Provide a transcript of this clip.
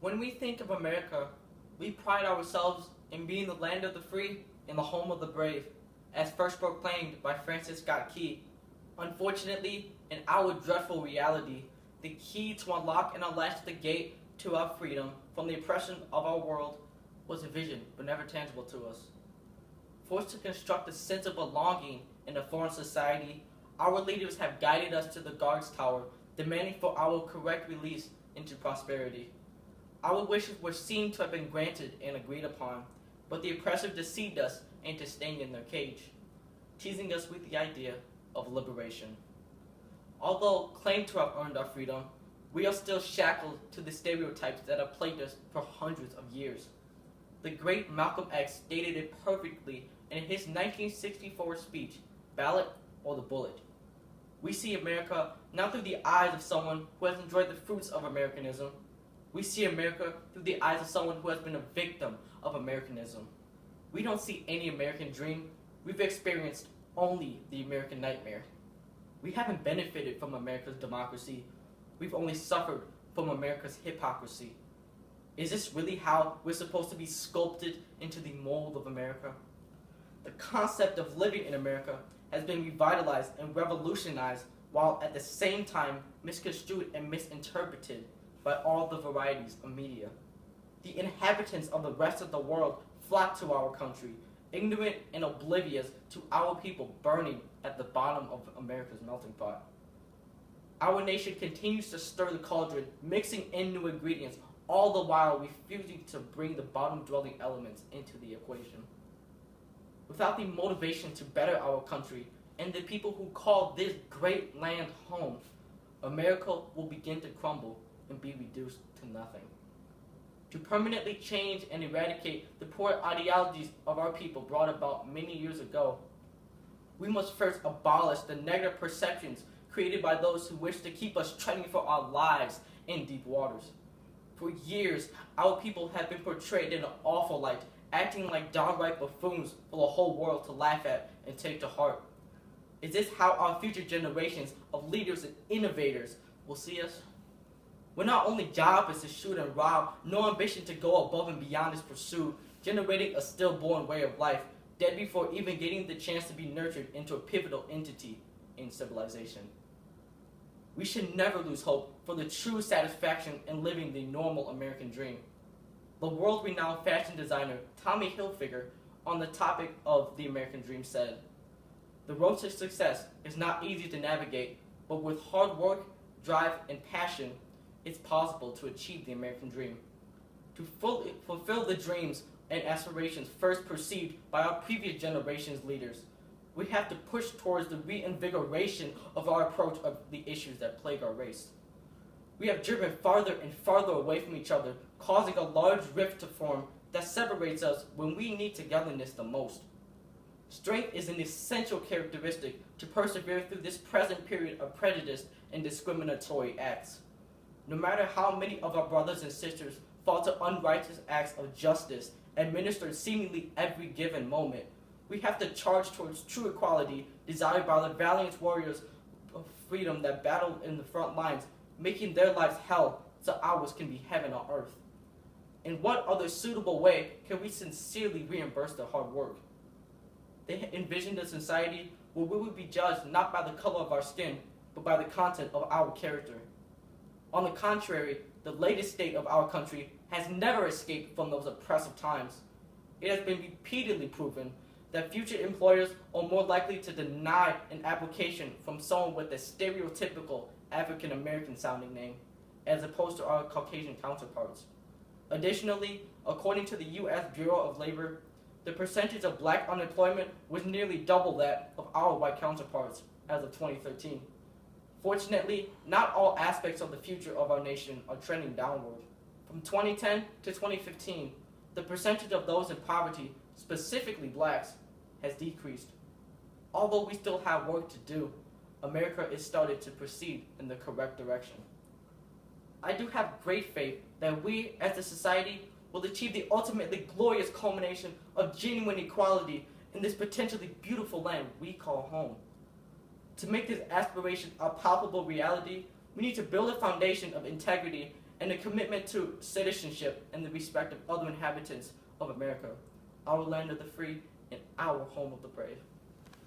When we think of America, we pride ourselves in being the land of the free and the home of the brave, as first proclaimed by Francis Scott Key. Unfortunately, in our dreadful reality, the key to unlock and unlatch the gate to our freedom from the oppression of our world was a vision, but never tangible to us. Forced to construct a sense of belonging in a foreign society, our leaders have guided us to the guards tower, demanding for our correct release into prosperity. Our wishes were seen to have been granted and agreed upon, but the oppressor deceived us into staying in their cage, teasing us with the idea of liberation. Although claimed to have earned our freedom, we are still shackled to the stereotypes that have plagued us for hundreds of years. The great Malcolm X stated it perfectly in his 1964 speech, Ballot or the Bullet. We see America not through the eyes of someone who has enjoyed the fruits of Americanism. We see America through the eyes of someone who has been a victim of Americanism. We don't see any American dream. We've experienced only the American nightmare. We haven't benefited from America's democracy. We've only suffered from America's hypocrisy. Is this really how we're supposed to be sculpted into the mold of America? The concept of living in America has been revitalized and revolutionized, while at the same time misconstrued and misinterpreted by all the varieties of media. The inhabitants of the rest of the world flock to our country, ignorant and oblivious to our people burning at the bottom of America's melting pot. Our nation continues to stir the cauldron, mixing in new ingredients, all the while refusing to bring the bottom-dwelling elements into the equation. Without the motivation to better our country and the people who call this great land home, America will begin to crumble and be reduced to nothing. To permanently change and eradicate the poor ideologies of our people brought about many years ago, we must first abolish the negative perceptions created by those who wish to keep us treading for our lives in deep waters. For years, our people have been portrayed in an awful light, acting like downright buffoons for the whole world to laugh at and take to heart. Is this how our future generations of leaders and innovators will see us? When our only job is to shoot and rob, no ambition to go above and beyond is pursued, generating a stillborn way of life, dead before even getting the chance to be nurtured into a pivotal entity in civilization. We should never lose hope for the true satisfaction in living the normal American dream. The world-renowned fashion designer Tommy Hilfiger, on the topic of the American dream, said, "The road to success is not easy to navigate, but with hard work, drive, and passion, it's possible to achieve the American dream. To fulfill the dreams and aspirations first perceived by our previous generation's leaders, we have to push towards the reinvigoration of our approach of the issues that plague our race. We have driven farther and farther away from each other, causing a large rift to form that separates us when we need togetherness the most. Strength is an essential characteristic to persevere through this present period of prejudice and discriminatory acts. No matter how many of our brothers and sisters fall to unrighteous acts of justice administered seemingly every given moment, we have to charge towards true equality desired by the valiant warriors of freedom that battled in the front lines, making their lives hell so ours can be heaven on earth. In what other suitable way can we sincerely reimburse their hard work? They envisioned a society where we would be judged not by the color of our skin, but by the content of our character. On the contrary, the latest state of our country has never escaped from those oppressive times. It has been repeatedly proven that future employers are more likely to deny an application from someone with a stereotypical African-American sounding name, as opposed to our Caucasian counterparts. Additionally, according to the U.S. Bureau of Labor, the percentage of black unemployment was nearly double that of our white counterparts as of 2013. Fortunately, not all aspects of the future of our nation are trending downward. From 2010 to 2015, the percentage of those in poverty, specifically blacks, has decreased. Although we still have work to do, America is starting to proceed in the correct direction. I do have great faith that we, as a society, will achieve the ultimately glorious culmination of genuine equality in this potentially beautiful land we call home. To make this aspiration a palpable reality, we need to build a foundation of integrity and a commitment to citizenship and the respect of other inhabitants of America, our land of the free and our home of the brave.